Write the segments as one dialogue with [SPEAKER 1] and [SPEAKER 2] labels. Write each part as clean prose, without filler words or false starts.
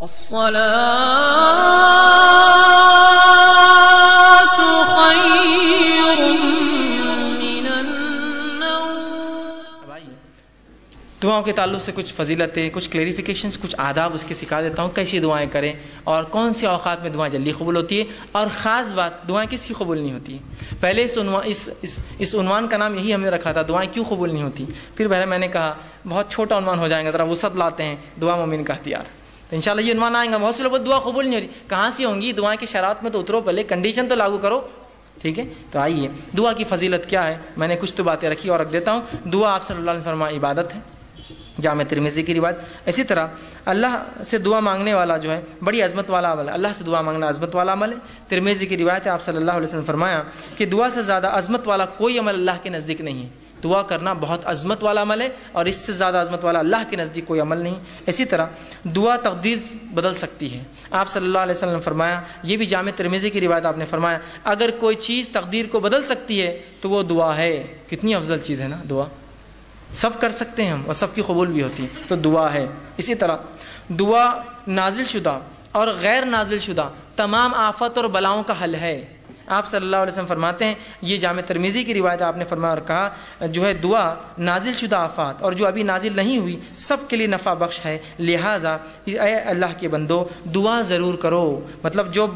[SPEAKER 1] الصلاة خير من النوم۔
[SPEAKER 2] دعاؤں کے تعلق سے کچھ فضیلتیں، کچھ کلیریفیکیشنز، کچھ آداب اس کے سکھا دیتا ہوں، کیسی دعائیں کریں اور کون سے اوقات میں دعائیں جلدی قبول ہوتی ہے، اور خاص بات دعائیں کس کی قبول نہیں ہوتی ہے۔ پہلے اس عنوان کا نام یہی ہم نے رکھا تھا، دعائیں کیوں قبول نہیں ہوتی۔ پھر پہلے میں نے کہا بہت چھوٹا عنوان ہو جائے گا، ذرا وسعت لاتے ہیں، دعا مومن کا ہتھیار۔ تو انشاءاللہ یہ عنوان آئے گا۔ بہت سے لوگ دعا قبول نہیں ہوتی، کہاں سے ہوں گی؟ دعائیں کے شرائط میں تو اترو، پہلے کنڈیشن تو لاگو کرو، ٹھیک ہے۔ تو آئیے دعا کی فضیلت کیا ہے، میں نے کچھ تو باتیں رکھی اور رکھ دیتا ہوں۔ دعا آپ صلی اللہ علیہ وسلم فرمایا عبادت ہے، جامع ترمذی کی روایت۔ اسی طرح اللہ سے دعا مانگنے والا جو ہے بڑی عظمت والا عمل ہے، اللہ سے دعا مانگنا عظمت والا عمل ہے۔ ترمذی کی روایت ہے، آپ صلی اللہ علیہ وسلم فرمایا کہ دعا سے زیادہ عظمت والا کوئی عمل اللہ کے نزدیک نہیں ہے۔ دعا کرنا بہت عظمت والا عمل ہے، اور اس سے زیادہ عظمت والا اللہ کے نزدیک کوئی عمل نہیں۔ اسی طرح دعا تقدیر بدل سکتی ہے، آپ صلی اللہ علیہ وسلم فرمایا، یہ بھی جامع ترمذی کی روایت، آپ نے فرمایا اگر کوئی چیز تقدیر کو بدل سکتی ہے تو وہ دعا ہے۔ کتنی افضل چیز ہے نا دعا، سب کر سکتے ہیں ہم اور سب کی قبول بھی ہوتی ہے، تو دعا ہے۔ اسی طرح دعا نازل شدہ اور غیر نازل شدہ تمام آفت اور بلاؤں کا حل ہے۔ آپ صلی اللہ علیہ وسلم فرماتے ہیں، یہ جامع ترمذی کی روایت آپ نے فرمایا اور کہا جو ہے دعا نازل شدہ آفات اور جو ابھی نازل نہیں ہوئی سب کے لیے نفع بخش ہے، لہٰذا اے اللہ کے بندو دعا ضرور کرو۔ مطلب جو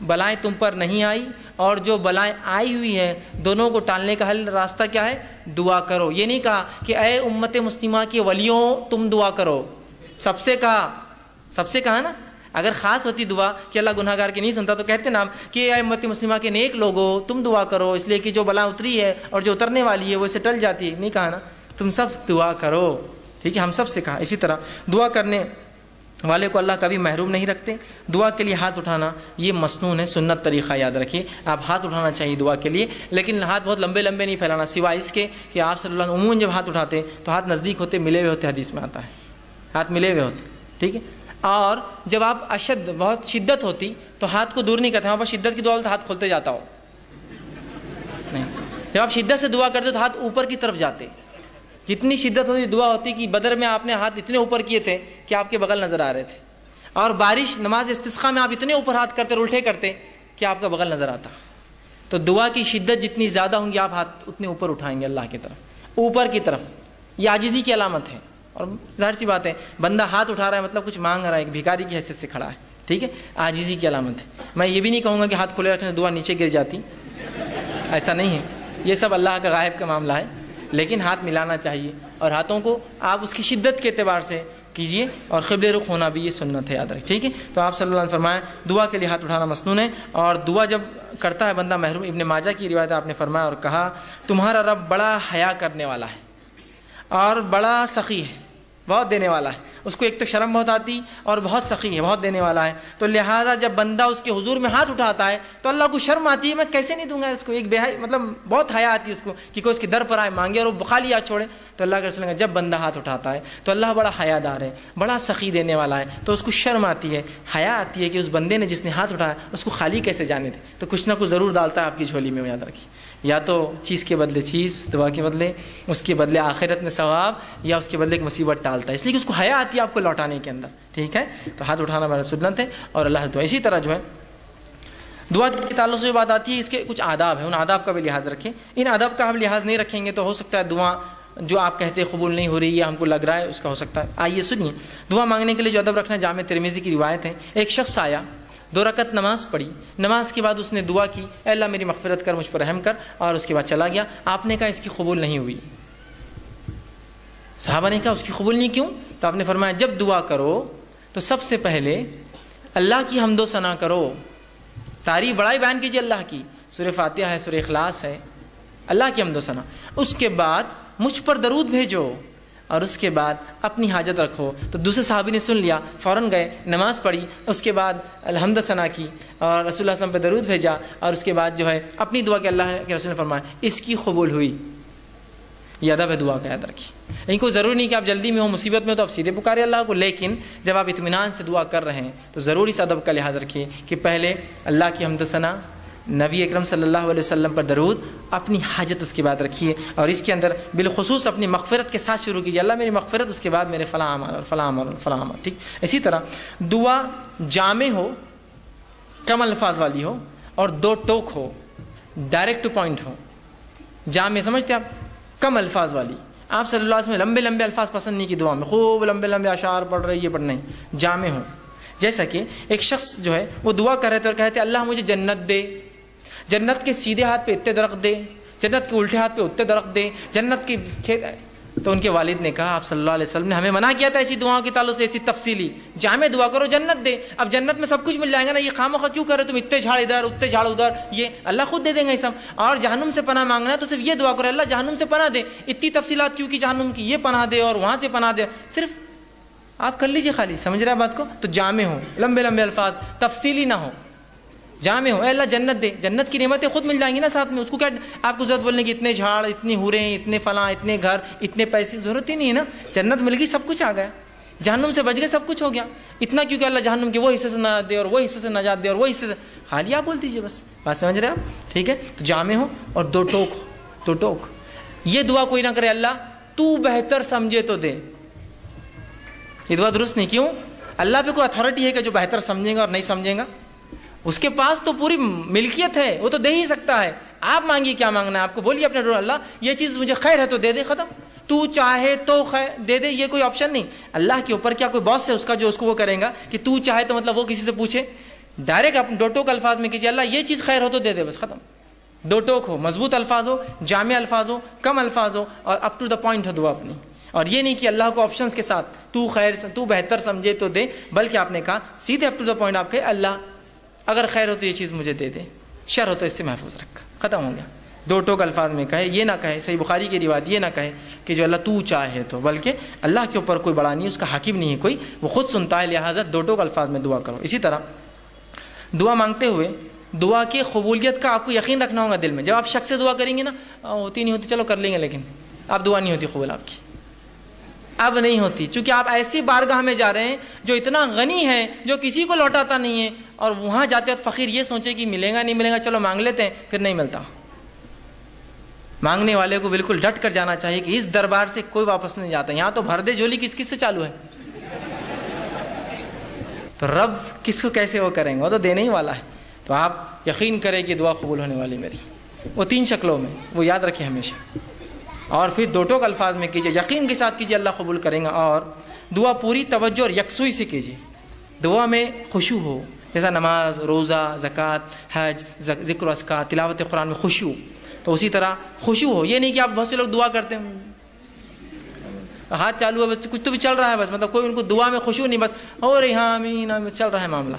[SPEAKER 2] بلائیں تم پر نہیں آئی اور جو بلائیں آئی ہوئی ہیں دونوں کو ٹالنے کا حل راستہ کیا ہے؟ دعا کرو۔ یہ نہیں کہا کہ اے امت مسلمہ کے ولیوں تم دعا کرو، سب سے کہا نا۔ اگر خاص ہوتی دعا کہ اللہ گناہ گار کی نہیں سنتا تو کہتے نا کہ اے امت مسلمہ کے نیک لوگوں تم دعا کرو، اس لیے کہ جو بلا اتری ہے اور جو اترنے والی ہے وہ اسے ٹل جاتی ہے۔ نہیں کہا نا، تم سب دعا کرو، ٹھیک ہے، ہم سب سے کہا۔ اسی طرح دعا کرنے والے کو اللہ کبھی محروم نہیں رکھتے۔ دعا کے لیے ہاتھ اٹھانا یہ مسنون ہے، سنت طریقہ یاد رکھیے، آپ ہاتھ اٹھانا چاہیے دعا کے لیے، لیکن ہاتھ بہت لمبے لمبے نہیں پھیلانا، سوائے اس کے کہ آپ صلی اللہ علیہ وسلم عموماً جب ہاتھ اٹھاتے تو ہاتھ نزدیک ہوتے، ملے ہوئے ہوتے، حدیث میں آتا ہے ہاتھ ملے ہوئے ہوتے، ٹھیک ہے۔ اور جب آپ بہت شدت ہوتی تو ہاتھ کو دور نہیں کرتے، وہاں پر شدت کی دعا تو ہاتھ کھولتے جاتا ہو نہیں، جب آپ شدت سے دعا کرتے تو ہاتھ اوپر کی طرف جاتے۔ جتنی شدت ہوتی دعا ہوتی کہ بدر میں آپ نے ہاتھ اتنے اوپر کیے تھے کہ آپ کے بغل نظر آ رہے تھے، اور بارش نماز استسقاء میں آپ اتنے اوپر ہاتھ کرتے اور الٹے کرتے کہ آپ کا بغل نظر آتا۔ تو دعا کی شدت جتنی زیادہ ہوں گی آپ ہاتھ اتنے اوپر اٹھائیں گے اللہ کی طرف، اوپر کی طرف۔ یہ عاجزی کی علامت ہے، اور ظاہر سی بات ہے بندہ ہاتھ اٹھا رہا ہے مطلب کچھ مانگ رہا ہے، ایک بھکاری کی حیثیت سے کھڑا ہے، ٹھیک ہے، عاجزی کی علامت ہے۔ میں یہ بھی نہیں کہوں گا کہ ہاتھ کھلے رکھنے سے دعا نیچے گر جاتی، ایسا نہیں ہے، یہ سب اللہ کا غائب کا معاملہ ہے، لیکن ہاتھ ملانا چاہیے، اور ہاتھوں کو آپ اس کی شدت کے اعتبار سے کیجئے، اور قبلے رخ ہونا بھی یہ سنت ہے، یاد رکھ، ٹھیک ہے۔ تو آپ صلی اللہ علیہ وسلم فرمایا دعا کے لیے ہاتھ اٹھانا مسنون ہے، اور دعا جب کرتا ہے بندہ محروم۔ ابن ماجہ کی روایت آپ نے فرمایا اور کہا تمہارا رب بڑا حیا کرنے والا ہے اور بڑا سخی ہے، بہت دینے والا ہے، اس کو ایک تو شرم بہت آتی اور بہت سخی ہے، بہت دینے والا ہے، تو لہٰذا جب بندہ اس کے حضور میں ہاتھ اٹھاتا ہے تو اللہ کو شرم آتی ہے، میں کیسے نہیں دوں گا اس کو، ایک مطلب بہت حیا آتی ہے اس کو کہ کوئی اس کے در پر آئے مانگے اور وہ خالی ہاتھ چھوڑے۔ تو اللہ کے رسول نے جب بندہ ہاتھ اٹھاتا ہے تو اللہ بڑا حیا دار ہے، بڑا سخی دینے والا ہے، تو اس کو شرم آتی ہے، حیا آتی ہے کہ اس بندے نے جس نے ہاتھ اٹھایا اس کو خالی کیسے جانے دے، تو کچھ نہ کچھ ضرور ڈالتا ہے آپ کی جھولی میں، یاد رکھیے، یا تو چیز کے بدلے چیز، دعا کے بدلے، اس کے بدلے آخرت میں ثواب، یا اس کے بدلے ایک مصیبت ٹالتا ہے، اس لیے کہ اس کو حیا آتی ہے آپ کو لوٹانے کے اندر، ٹھیک ہے۔ تو ہاتھ اٹھانا بڑا سنت ہے اور اللہ سے دعا۔ اسی طرح جو ہے دعا کے تعلق سے بات آتی ہے، اس کے کچھ آداب ہیں، ان آداب کا بھی لحاظ رکھیں۔ ان آداب کا ہم لحاظ نہیں رکھیں گے تو ہو سکتا ہے دعا جو آپ کہتے ہیں قبول نہیں ہو رہی ہے، ہم کو لگ رہا ہے اس کا ہو سکتا ہے۔ آئیے سنیے دعا مانگنے کے لیے جو ادب رکھنا ہے، جامع ترمذی کی روایت ہے، ایک شخص آیا، 2 رکعت نماز پڑھی، نماز کے بعد اس نے دعا کی اے اللہ میری مغفرت کر، مجھ پر رحم کر، اور اس کے بعد چلا گیا۔ آپ نے کہا اس کی قبول نہیں ہوئی، صحابہ نے کہا اس کی قبول نہیں کیوں؟ تو آپ نے فرمایا جب دعا کرو تو سب سے پہلے اللہ کی حمد و ثنا کرو، تعریف بڑائی بیان کیجیے اللہ کی، سورہ فاتحہ ہے، سورہ اخلاص ہے، اللہ کی حمد و ثنا، اس کے بعد مجھ پر درود بھیجو، اور اس کے بعد اپنی حاجت رکھو۔ تو دوسرے صحابی نے سن لیا، فوراً گئے، نماز پڑھی، اس کے بعد الحمد ثنا کی اور رسول اللہ صلی اللہ علیہ وسلم پہ درود بھیجا، اور اس کے بعد جو ہے اپنی دعا کہ اللہ کے رسول نے فرمایا اس کی قبول ہوئی۔ یہ ادب ہے دعا کا، یاد رکھیے۔ ان کو ضروری نہیں کہ آپ جلدی میں ہو، مصیبت میں ہو تو آپ سیدھے پکارے اللہ کو، لیکن جب آپ اطمینان سے دعا کر رہے ہیں تو ضرور اس ادب کا لحاظ رکھیے کہ پہلے اللہ کی حمد و ثنا، نبی اکرم صلی اللہ علیہ وسلم پر درود، اپنی حاجت اس کے بعد رکھیے، اور اس کے اندر بالخصوص اپنی مغفرت کے ساتھ شروع کیجیے، اللہ میری مغفرت، اس کے بعد میرے فلاں عمل اور فلاں عمل اور فلاں عمل، ٹھیک۔ اسی طرح دعا جامع ہو، کم الفاظ والی ہو، اور دو ٹوک ہو، ڈائریکٹ ٹو پوائنٹ ہو۔ جامع سمجھتے آپ؟ کم الفاظ والی۔ آپ صلی اللہ علیہ وسلم لمبے لمبے الفاظ پسند نہیں کی دعا میں، خوب لمبے لمبے اشعار پڑھ رہے، یہ پڑھ نہیں، جامع ہو۔ جیسا کہ ایک شخص جو ہے وہ دعا کر رہے تھے اور کہتے اللہ مجھے جنت دے، جنت کے سیدھے ہاتھ پہ اتنے درخت دے، جنت کے الٹے ہاتھ پہ اتنے درخت دے، جنت کی کھیت۔ تو ان کے والد نے کہا، آپ صلی اللہ علیہ وسلم نے ہمیں منع کیا تھا ایسی دعاؤں کے تعلق سے، ایسی تفصیلی جامع دعا کرو جنت دے۔ اب جنت میں سب کچھ مل جائے گا نا، یہ خواہ کیوں کر رہے تم اتنے جھاڑ ادھر اتنے جھاڑ ادھر، یہ اللہ خود دے دیں گے یہ سب۔ اور جہنم سے پناہ مانگنا ہے تو صرف یہ دعا کرو اللہ جہنم سے پناہ دے، اتنی تفصیلات کیوں کی جہنم کی، یہ پناہ دے اور وہاں سے پناہ دے، صرف آپ کر لیجیے خالی، سمجھ رہے ہیں بات کو؟ تو جامع ہو، لمبے لمبے الفاظ، تفصیلی نہ ہو، جامع ہو۔ اے اللہ جنت دے، جنت کی نعمتیں خود مل جائیں گی نا ساتھ میں، اس کو کیا آپ کو ضرورت بولنے کی اتنے جھاڑ، اتنی حوریں، اتنے فلاں، اتنے گھر، اتنے پیسے، ضرورت ہی نہیں ہے نا، جنت مل گئی، سب کچھ آ گیا، جہنم سے بچ گئے، سب کچھ ہو گیا۔ اتنا کیوں کہ اللہ جہنم کے وہ حصے سے نجات دے اور وہ حصے سے نجات دے اور وہ حصے سے، خالی آپ بول دیجیے بس، بات سمجھ رہے ہیں آپ؟ ٹھیک ہے، تو جامع ہو اور دو ٹوک ہو، دو ٹوک۔ یہ دعا کوئی نہ کرے اللہ تو بہتر سمجھے تو دے، یہ دعا درست نہیں۔ کیوں؟ اللہ پہ کوئی اتھارٹی ہے کہ جو بہتر سمجھے گا اور نہیں سمجھے گا؟ اس کے پاس تو پوری ملکیت ہے، وہ تو دے ہی سکتا ہے۔ آپ مانگیے کیا مانگنا ہے، آپ کو بولیے اپنے ڈور اللہ یہ چیز مجھے خیر ہے تو دے دے، ختم۔ تو چاہے تو خیر دے دے، یہ کوئی آپشن نہیں۔ اللہ کے اوپر کیا کوئی باس ہے اس کا جو اس کو وہ کرے گا کہ تو چاہے تو مطلب وہ کسی سے پوچھے؟ ڈائریکٹ اپنے دو ٹوک الفاظ میں کیجیے اللہ یہ چیز خیر ہو تو دے دے، بس ختم۔ دو ٹوک ہو، مضبوط الفاظ ہو، جامع الفاظ ہو، کم الفاظ ہو، اور اپ ٹو دا پوائنٹ ہو دعا اپنی۔ اور یہ نہیں کہ اللہ کو آپشنز کے ساتھ تو خیر تو بہتر سمجھے تو دے، بلکہ آپ نے کہا سیدھے اپ ٹو دا پوائنٹ، آپ کہے اللہ اگر خیر ہو تو یہ چیز مجھے دے دے، شر ہو تو اس سے محفوظ رکھ، ختم ہو گیا۔ دو ٹوک الفاظ میں کہے، یہ نہ کہے، صحیح بخاری کی روایت یہ نہ کہے کہ جو اللہ تو چاہے تو، بلکہ اللہ کے اوپر کوئی بڑا نہیں، اس کا حاکم نہیں ہے کوئی، وہ خود سنتا ہے، لہٰذا دو ٹوک الفاظ میں دعا کرو۔ اسی طرح دعا مانگتے ہوئے دعا کی قبولیت کا آپ کو یقین رکھنا ہوگا دل میں۔ جب آپ شخص سے دعا کریں گے نا، ہوتی نہیں ہوتی چلو کر لیں گے، لیکن اب دعا نہیں ہوتی قبول، آپ کی اب نہیں ہوتی، چونکہ آپ ایسی بارگاہ میں جا رہے ہیں جو اتنا غنی ہے، جو کسی کو لوٹاتا نہیں ہے، اور وہاں جاتے وقت فقیر یہ سوچے کہ ملے گا نہیں ملے گا، چلو مانگ لیتے ہیں، پھر نہیں ملتا۔ مانگنے والے کو بالکل ڈٹ کر جانا چاہیے کہ اس دربار سے کوئی واپس نہیں جاتا، یہاں تو بھر دے جھولی کس کس سے چالو ہے، تو رب کس کو کیسے وہ کریں گے، وہ تو دینے ہی والا ہے۔ تو آپ یقین کریں کہ دعا قبول ہونے والی میری، وہ تین شکلوں میں، وہ یاد رکھیں ہمیشہ، اور پھر دو ٹوک الفاظ میں کیجیے، یقین کے ساتھ کیجیے اللہ قبول کریں گا، اور دعا پوری توجہ اور یکسوئی سے کیجیے، دعا میں خشوع ہو، جیسا نماز، روزہ، زکوٰۃ، حج، ذکر و اذکار، تلاوت قرآن میں خشوع، تو اسی طرح خشوع ہو۔ یہ نہیں کہ آپ بہت سے لوگ دعا کرتے ہیں ہاتھ چالو ہے بس، کچھ تو بھی چل رہا ہے بس، مطلب کوئی ان کو دعا میں خشوع نہیں، بس اور ہاں آمین چل رہا ہے معاملہ۔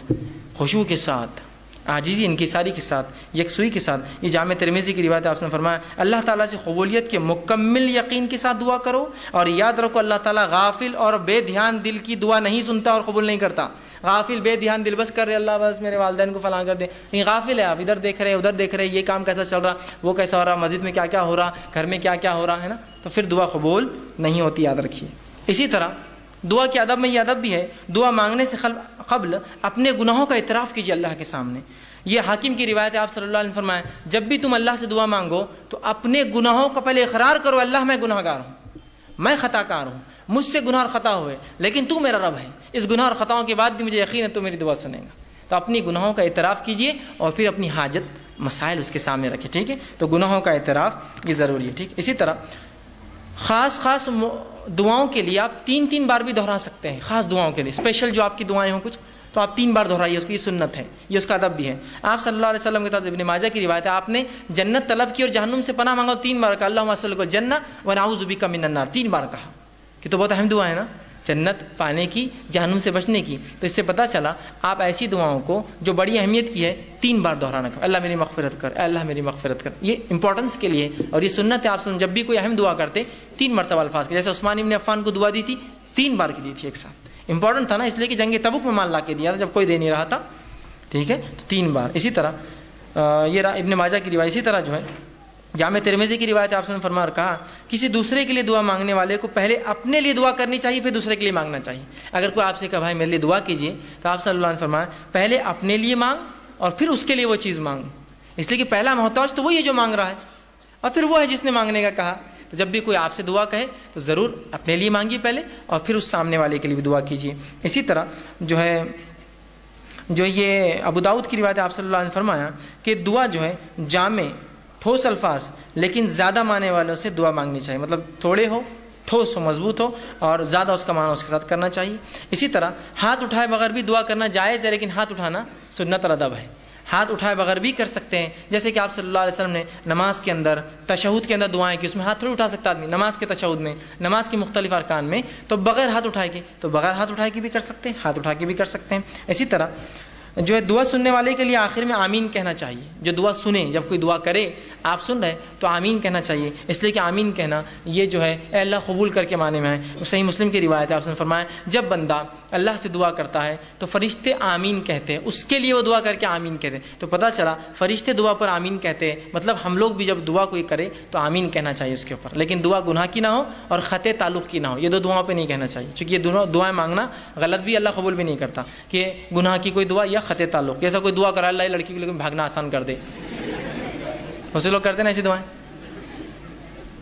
[SPEAKER 2] خشوع کے ساتھ، عاجزی انکساری کے ساتھ، یکسوئی کے ساتھ۔ یہ جامع ترمذی کی روایت ہے، آپ نے فرمایا اللہ تعالیٰ سے قبولیت کے مکمل یقین کے ساتھ دعا کرو، اور یاد رکھو اللہ تعالیٰ غافل اور بے دھیان دل کی دعا نہیں سنتا اور قبول نہیں کرتا۔ غافل بے دھیان دل بس کر رہے اللہ بس میرے والدین کو فلاں کر دے، نہیں غافل ہے آپ، ادھر دیکھ رہے ادھر دیکھ رہے، یہ کام کیسا چل رہا، وہ کیسا ہو رہا، مسجد میں کیا کیا ہو رہا، گھر میں کیا کیا ہو رہا ہے نا، تو پھر دعا قبول نہیں ہوتی، یاد رکھیے۔ اسی طرح دعا کے ادب میں یہ ادب بھی ہے، دعا مانگنے سے قبل اپنے گناہوں کا اعتراف کیجیے اللہ کے سامنے۔ یہ حاکم کی روایت ہے، آپ صلی اللہ علیہ وسلم فرمایا جب بھی تم اللہ سے دعا مانگو تو اپنے گناہوں کا پہلے اقرار کرو، اللہ میں گناہ گار ہوں، میں خطا کار ہوں، مجھ سے گناہ اور خطا ہوئے، لیکن تو میرا رب ہے، اس گناہ اور خطاؤں کے بعد بھی مجھے یقین ہے تو میری دعا سنے گا۔ تو اپنی گناہوں کا اعتراف کیجیے اور پھر اپنی حاجت مسائل اس کے سامنے رکھیں، ٹھیک ہے؟ تو گناہوں کا اعتراف یہ ضروری ہے، ٹھیک۔ اسی طرح خاص دعاؤں کے لیے آپ 3 بار بھی دہرا سکتے ہیں، خاص دعاؤں کے لیے اسپیشل جو آپ کی دعائیں ہوں کچھ، تو آپ 3 بار دہرائیے، اس کی یہ سنت ہے، یہ اس کا ادب بھی ہے۔ آپ صلی اللہ علیہ وسلم کے ابن ماجہ کی روایت ہے، آپ نے جنت طلب کی اور جہنم سے پناہ مانگا، 3 بار کہا اللہم اسألک الجنہ ونعوذ بک من النار، 3 بار کہا، کہ تو بہت اہم دعا ہے نا، جنت پانے کی، جہنم سے بچنے کی۔ تو اس سے پتہ چلا آپ ایسی دعاؤں کو جو بڑی اہمیت کی ہے 3 بار دہرانا، اللہ میری مغفرت کر، اے اللہ میری مغفرت کر، یہ امپورٹنس کے لیے، اور یہ سنت ہے۔ آپ جب بھی کوئی اہم دعا کرتے 3 مرتبہ الفاظ کے، جیسے عثمان ابن عفان کو دعا دی تھی 3 بار کی دی تھی ایک ساتھ، امپورٹنٹ تھا نا، اس لیے کہ جنگ تبوک میں مال لا کے دیا تھا جب کوئی دے نہیں رہا تھا، ٹھیک ہے، تو 3 بار۔ اسی طرح یہ ابن ماجہ کی روایت، اسی طرح جو ہے جامع ترمذی کی روایت ہے، آپ نے فرمایا اور کہا کسی دوسرے کے لیے دعا مانگنے والے کو پہلے اپنے لیے دعا کرنی چاہیے، پھر دوسرے کے لیے مانگنا چاہیے۔ اگر کوئی آپ سے کہا بھائی میرے لیے دعا کیجیے، تو آپ صلی اللہ علیہ وسلم نے فرمایا پہلے اپنے لیے مانگ اور پھر اس کے لیے وہ چیز مانگ، اس لیے کہ پہلا محتاج تو وہی ہے جو مانگ رہا ہے، اور پھر وہ ہے جس نے مانگنے کا کہا. تو جب بھی کوئی آپ سے دعا کہے تو ضرور اپنے لیے مانگیے پہلے، اور پھر اس سامنے والے کے لیے بھی دعا کیجیے. اسی طرح جو یہ ابو داؤد کی روایت آپ صلی اللہ علیہ وسلم نے فرمایا کہ دعا جو ہے جامع ٹھوس الفاظ لیکن زیادہ معنی والوں سے دعا مانگنی چاہیے، مطلب تھوڑے ہو، ٹھوس ہو، مضبوط ہو، اور زیادہ اس کا معنی اس کے ساتھ کرنا چاہیے. اسی طرح ہاتھ اٹھائے بغیر بھی دعا کرنا جائز ہے، لیکن ہاتھ اٹھانا سنت اور ادب ہے. ہاتھ اٹھائے بغیر بھی کر سکتے ہیں، جیسے کہ آپ صلی اللہ علیہ وسلم نے نماز کے اندر تشہد کے اندر دعائیں کی، اس میں ہاتھ تھوڑی اٹھا سکتا آدمی. نماز کے تشہد میں، نماز کے مختلف ارکان میں تو بغیر ہاتھ اٹھائے کے، تو بغیر ہاتھ اٹھائے کے بھی کر سکتے ہیں، ہاتھ اٹھا کے بھی کر سکتے ہیں. اسی طرح جو ہے دعا سننے والے کے لیے آخر میں آمین کہنا چاہیے. جو دعا سنے، جب کوئی دعا کرے آپ سن رہے تو آمین کہنا چاہیے، اس لیے کہ آمین کہنا یہ جو ہے اے اللہ قبول کر کے معنی میں ہے. صحیح مسلم کی روایت ہے، آپ نے فرمایا جب بندہ اللہ سے دعا کرتا ہے تو فرشتے آمین کہتے ہیں، اس کے لیے وہ دعا کر کے آمین کہتے ہیں. تو پتہ چلا فرشتے دعا پر آمین کہتے ہیں، مطلب ہم لوگ بھی جب دعا کوئی کرے تو آمین کہنا چاہیے اس کے اوپر. لیکن دعا گناہ کی نہ ہو اور خطے تعلق کی نہ ہو، یہ دو دعاؤں پہ نہیں کہنا چاہیے، چونکہ یہ دونوں دعائیں مانگنا غلط بھی، اللہ قبول بھی نہیں کرتا. کہ گناہ کی کوئی دعا یا خطے تعلق، جیسا کوئی دعا کرا اللہ لڑکی کے لیے بھاگنا آسان کر دے، بہت سے لوگ کرتے ہیں نا ایسی دعائیں،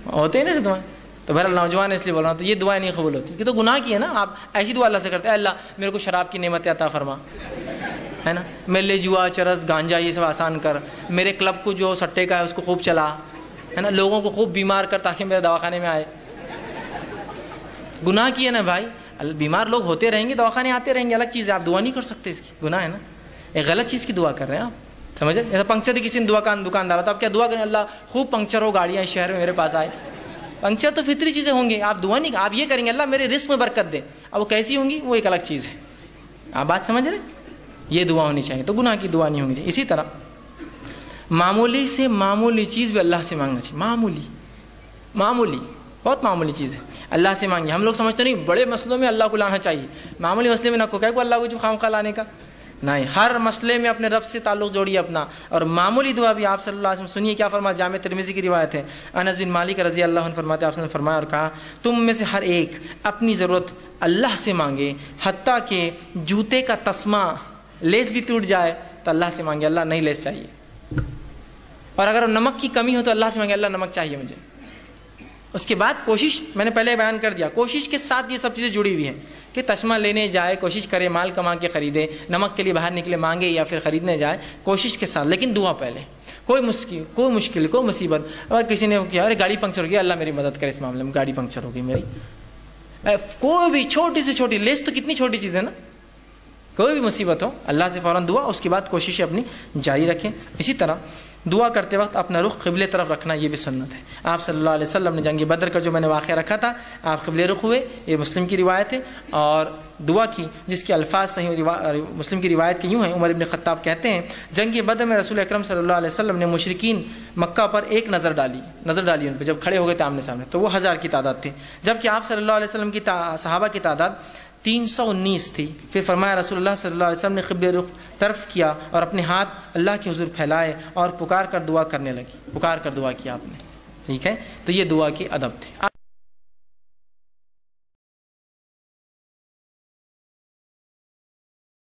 [SPEAKER 2] ہوتے ہیں نا ایسی دعائیں. تو بہرحال نوجوان اس لیے بول رہا ہوں، تو یہ دعائیں نہیں قبول ہوتی، کہ تو گناہ کی ہے نا. آپ ایسی دعا اللہ سے کرتے ہیں اللہ میرے کو شراب کی نعمت عطا فرما، ہے نا، میرے لیے جوا، چرس، گانجا یہ سب آسان کر، میرے کلب کو جو سٹے کا ہے اس کو خوب چلا، ہے نا، لوگوں کو خوب بیمار کر تاکہ میرے دواخانے میں آئے. گناہ کی ہے نا بھائی، بیمار لوگ ہوتے رہیں گے، دواخانے آتے رہیں گے، الگ چیز ہے، آپ دعا نہیں کر سکتے، اس کی گناہ ہے نا. ایک غلط چیز کی دعا کر رہے ہیں آپ، سمجھے. جیسا پنکچر کی کسی نے دکاندار تو آپ کیا دعا کریں اللہ خوب پنکچر ہو، گاڑیاں اس شہر میں میرے پاس آئے. پنکچر تو فطری چیزیں ہوں گی، آپ دعا نہیں، آپ یہ کریں گے اللہ میرے رزق میں برکت دے. اب وہ کیسی ہوں گی وہ ایک الگ چیز ہے، آپ بات سمجھ رہے. یہ دعا ہونی چاہیے، تو گناہ کی دعا نہیں ہونی چاہیے. اسی طرح معمولی سے معمولی چیز بھی اللہ سے مانگنا چاہیے. معمولی بہت معمولی چیز ہے، اللہ سے مانگیے. ہم لوگ سمجھتے نہیں بڑے مسئلوں میں اللہ کو لانا چاہیے، معمولی مسئلے میں نہ کو اللہ کو جو خام خواہ لانے کا نہیں. ہر مسئلے میں اپنے رب سے تعلق جوڑیے اپنا. اور معمولی دعا بھی آپ صلی اللہ علیہ وسلم سنیے کیا فرمایا، جامع ترمذی کی روایت ہے، انس بن مالک رضی اللہ عنہ فرماتے ہیں آپ نے فرمایا اور کہا تم میں سے ہر ایک اپنی ضرورت اللہ سے مانگے، حتیٰ کہ جوتے کا تسمہ لیس بھی ٹوٹ جائے تو اللہ سے مانگے اللہ نہیں لیس چاہیے. اور اگر نمک کی کمی ہو تو اللہ سے مانگے اللہ نمک چاہیے مجھے. اس کے بعد کوشش، میں نے پہلے بیان کر دیا، کوشش کے ساتھ یہ سب چیزیں جڑی ہوئی ہیں کہ تسمہ لینے جائے، کوشش کرے، مال کما کے خریدے، نمک کے لیے باہر نکلے مانگے یا پھر خریدنے جائے، کوشش کے ساتھ، لیکن دعا پہلے. کوئی مشکل کوئی مصیبت، اگر کسی نے کیا ارے گاڑی پنکچر ہو گئی، اللہ میری مدد کرے اس معاملے میں، گاڑی پنکچر ہو گئی میری، کوئی بھی چھوٹی سے چھوٹی لیس تو کتنی چھوٹی چیز ہے نا، کوئی بھی مصیبت ہو اللہ سے فوراً دعا، اس کے بعد کوششیں اپنی جاری رکھیں. اسی طرح دعا کرتے وقت اپنا رخ قبلے طرف رکھنا یہ بھی سنت ہے. آپ صلی اللہ علیہ وسلم نے جنگ بدر کا جو میں نے واقعہ رکھا تھا، آپ قبلے رخ ہوئے، یہ مسلم کی روایت ہے، اور دعا کی جس کے الفاظ صحیح مسلم کی روایت کے یوں ہیں. عمر ابن خطاب کہتے ہیں جنگ بدر میں رسول اکرم صلی اللہ علیہ وسلم نے مشرکین مکہ پر ایک نظر ڈالی ان پہ جب کھڑے ہو گئے آمنے سامنے، تو وہ 1000 کی تعداد تھے، جبکہ آپ صلی اللہ علیہ وسلم کی صحابہ کی تعداد 319 تھی. پھر فرمایا رسول اللہ صلی اللہ علیہ وسلم نے قبلے رخ طرف کیا اور اپنے ہاتھ اللہ کے حضور پھیلائے اور پکار کر دعا کرنے لگی، پکار کر دعا کیا آپ نے. ٹھیک ہے، تو یہ دعا کی ادب تھے.